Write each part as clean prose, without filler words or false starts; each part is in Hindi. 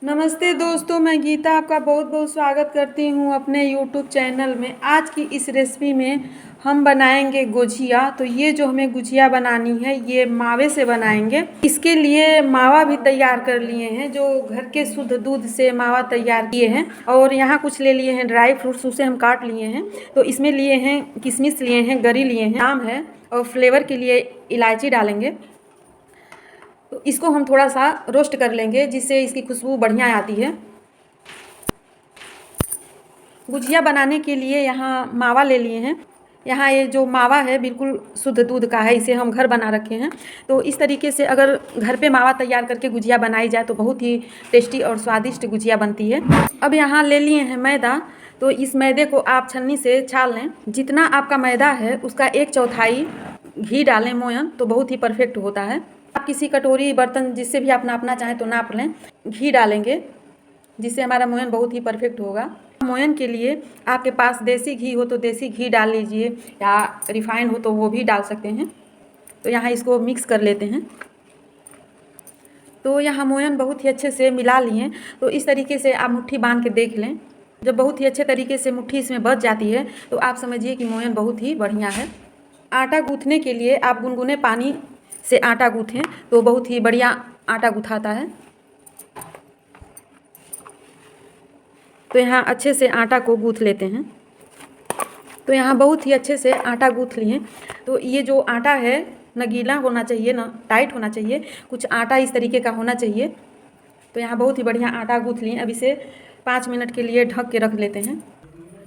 नमस्ते दोस्तों, मैं गीता आपका बहुत बहुत स्वागत करती हूँ अपने YouTube चैनल में। आज की इस रेसिपी में हम बनाएंगे गुजिया। तो ये जो हमें गुजिया बनानी है ये मावे से बनाएंगे। इसके लिए मावा भी तैयार कर लिए हैं, जो घर के शुद्ध दूध से मावा तैयार किए हैं। और यहाँ कुछ ले लिए हैं ड्राई फ्रूट्स, उसे हम काट लिए हैं। तो इसमें लिए हैं किशमिश, लिए हैं गरी, लिए हैं आम है, और फ्लेवर के लिए इलायची डालेंगे। तो इसको हम थोड़ा सा रोस्ट कर लेंगे, जिससे इसकी खुशबू बढ़िया आती है। गुजिया बनाने के लिए यहाँ मावा ले लिए हैं। यहाँ ये जो मावा है बिल्कुल शुद्ध दूध का है, इसे हम घर बना रखे हैं। तो इस तरीके से अगर घर पे मावा तैयार करके गुजिया बनाई जाए तो बहुत ही टेस्टी और स्वादिष्ट गुजिया बनती है। अब यहाँ ले लिए हैं मैदा। तो इस मैदे को आप छन्नी से छान लें। जितना आपका मैदा है उसका 1/4 घी डालें मोयन, तो बहुत ही परफेक्ट होता है। आप किसी कटोरी बर्तन जिससे भी आप नापना चाहें तो नाप लें। घी डालेंगे जिससे हमारा मोयन बहुत ही परफेक्ट होगा। मोयन के लिए आपके पास देसी घी हो तो देसी घी डाल लीजिए, या रिफाइंड हो तो वो भी डाल सकते हैं। तो यहाँ इसको मिक्स कर लेते हैं। तो यहाँ मोयन बहुत ही अच्छे से मिला लिए। तो इस तरीके से आप मुट्ठी बांध के देख लें। जब बहुत ही अच्छे तरीके से मुट्ठी इसमें बच जाती है तो आप समझिए कि मोयन बहुत ही बढ़िया है। आटा गूँथने के लिए आप गुनगुने पानी से आटा गूँथें तो बहुत ही बढ़िया आटा गूँथाता है। तो यहाँ अच्छे से आटा को गूँथ लेते हैं। तो यहाँ बहुत ही अच्छे से आटा गूँथ लिए। तो ये जो आटा है न गीला होना चाहिए न टाइट होना चाहिए, कुछ आटा इस तरीके का होना चाहिए। तो यहाँ बहुत ही बढ़िया आटा गूँथ लिए। अब इसे 5 मिनट के लिए ढक के रख लेते हैं।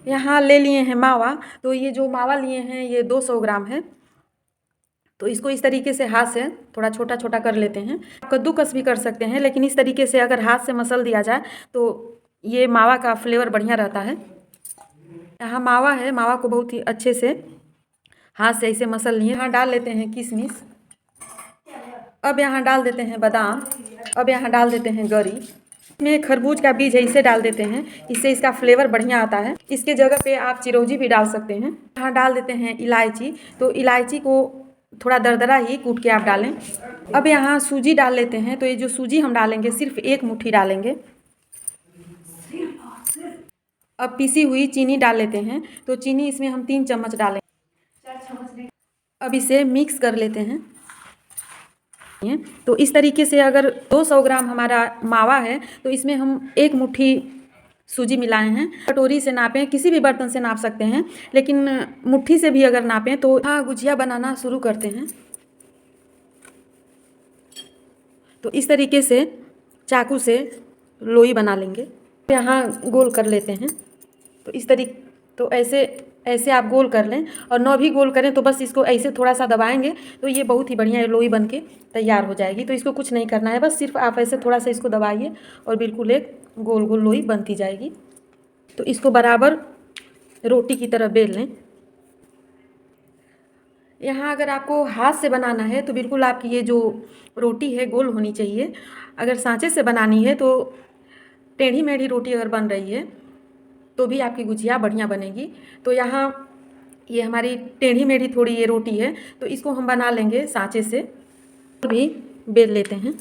यहाँ ले लिए हैं मावा। तो ये जो मावा लिए हैं ये 200 ग्राम है। तो इसको इस तरीके से हाथ से थोड़ा छोटा छोटा कर लेते हैं। कद्दूकस भी कर सकते हैं, लेकिन इस तरीके से अगर हाथ से मसल दिया जाए तो ये मावा का फ्लेवर बढ़िया रहता है। यहाँ मावा है, मावा को बहुत ही अच्छे से हाथ से ऐसे मसल लिए। यहाँ डाल लेते हैं किशमिश। अब यहाँ डाल देते हैं बादाम। अब यहाँ डाल देते हैं गरी। इसमें खरबूज का बीज है, इसे डाल देते हैं, इससे इसका फ्लेवर बढ़िया आता है। इसके जगह पे आप चिरौंजी भी डाल सकते हैं। यहाँ डाल देते हैं इलायची। तो इलायची को थोड़ा दरदरा ही कूट के आप डालें। अब यहाँ सूजी डाल लेते हैं। तो ये जो सूजी हम डालेंगे सिर्फ 1 मुट्ठी डालेंगे। अब पीसी हुई चीनी डाल लेते हैं। तो चीनी इसमें हम 3 चम्मच डालें। अब इसे मिक्स कर लेते हैं। तो इस तरीके से अगर 200 ग्राम हमारा मावा है तो इसमें हम 1 मुट्ठी सूजी मिलाए हैं। कटोरी से नापें, किसी भी बर्तन से नाप सकते हैं, लेकिन मुट्ठी से भी अगर नापें तो। हाँ, गुजिया बनाना शुरू करते हैं। तो इस तरीके से चाकू से लोई बना लेंगे। यहाँ गोल कर लेते हैं। तो इस तरीके, तो ऐसे आप गोल कर लें, और न भी गोल करें तो बस इसको ऐसे थोड़ा सा दबाएंगे तो ये बहुत ही बढ़िया लोई बन के तैयार हो जाएगी। तो इसको कुछ नहीं करना है, बस सिर्फ आप ऐसे थोड़ा सा इसको दबाइए और बिल्कुल एक गोल गोल लोई बनती जाएगी। तो इसको बराबर रोटी की तरह बेल लें। यहाँ अगर आपको हाथ से बनाना है तो बिल्कुल आपकी ये जो रोटी है गोल होनी चाहिए। अगर सांचे से बनानी है तो टेढ़ी मेढ़ी रोटी अगर बन रही है तो भी आपकी गुजिया बढ़िया बनेगी। तो यहाँ ये हमारी टेढ़ी मेढ़ी थोड़ी ये रोटी है, तो इसको हम बना लेंगे सांचे से, भी बेल लेते हैं।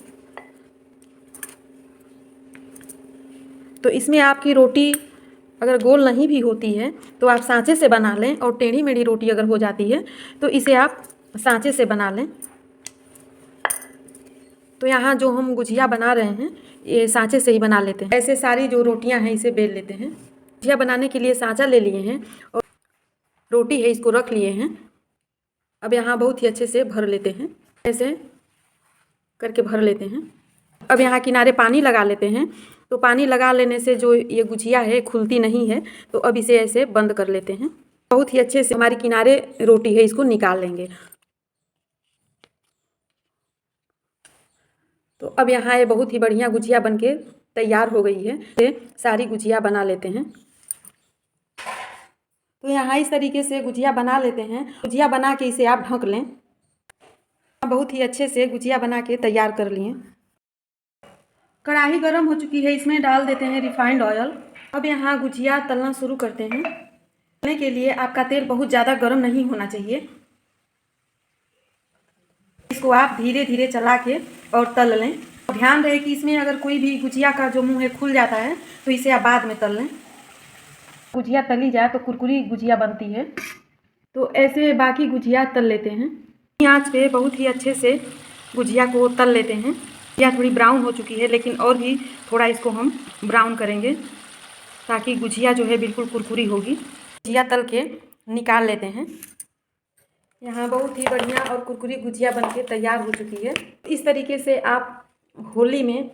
तो इसमें आपकी रोटी अगर गोल नहीं भी होती है तो आप सांचे से बना लें, और टेढ़ी मेढ़ी रोटी अगर हो जाती है तो इसे आप सांचे से बना लें। तो यहाँ जो हम गुजिया बना रहे हैं ये सांचे से ही बना लेते हैं। ऐसे सारी जो रोटियाँ हैं इसे बेल लेते हैं। गुजिया बनाने के लिए सांचा ले लिए हैं और रोटी है इसको रख लिए हैं। अब यहाँ बहुत ही अच्छे से भर लेते हैं, ऐसे करके भर लेते हैं। अब यहाँ किनारे पानी लगा लेते हैं। तो पानी लगा लेने से जो ये गुजिया है खुलती नहीं है। तो अब इसे ऐसे बंद कर लेते हैं। बहुत ही अच्छे से हमारी किनारे रोटी है इसको निकाल लेंगे। तो अब यहाँ ये बहुत ही बढ़िया गुजिया बनके तैयार हो गई है। सारी गुजिया बना लेते हैं। तो यहाँ इस तरीके से गुजिया बना लेते हैं। गुजिया बना के इसे आप ढक लें। बहुत ही अच्छे से गुजिया बना के तैयार कर लिए। कढ़ाई गर्म हो चुकी है, इसमें डाल देते हैं रिफाइंड ऑयल। अब यहाँ गुजिया तलना शुरू करते हैं। तलने के लिए आपका तेल बहुत ज़्यादा गर्म नहीं होना चाहिए। इसको आप धीरे धीरे चला के और तल लें। ध्यान रहे कि इसमें अगर कोई भी गुजिया का जो मुंह है खुल जाता है तो इसे आप बाद में तल लें। गुजिया तली जाए तो कुरकुरी गुजिया बनती है। तो ऐसे बाकी गुजिया तल लेते हैं। आंच पे बहुत ही अच्छे से गुजिया को तल लेते हैं। गुजिया थोड़ी ब्राउन हो चुकी है, लेकिन और भी थोड़ा इसको हम ब्राउन करेंगे ताकि गुजिया जो है बिल्कुल कुरकुरी होगी। गुजिया तल के निकाल लेते हैं। यहाँ बहुत ही बढ़िया और कुरकुरी गुजिया बनके तैयार हो चुकी है। इस तरीके से आप होली में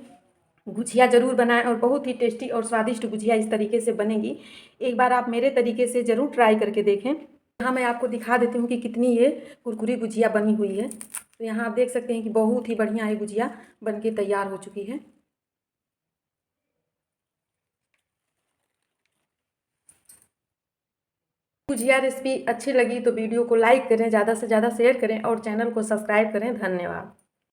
गुजिया ज़रूर बनाएं और बहुत ही टेस्टी और स्वादिष्ट गुजिया इस तरीके से बनेगी। एक बार आप मेरे तरीके से ज़रूर ट्राई करके देखें। यहाँ मैं आपको दिखा देती हूँ कि कितनी ये कुरकुरी गुजिया बनी हुई है। तो यहाँ आप देख सकते हैं कि बहुत ही बढ़िया ये गुजिया बनके तैयार हो चुकी है। गुजिया रेसिपी अच्छी लगी तो वीडियो को लाइक करें, ज़्यादा से ज़्यादा शेयर करें और चैनल को सब्सक्राइब करें। धन्यवाद।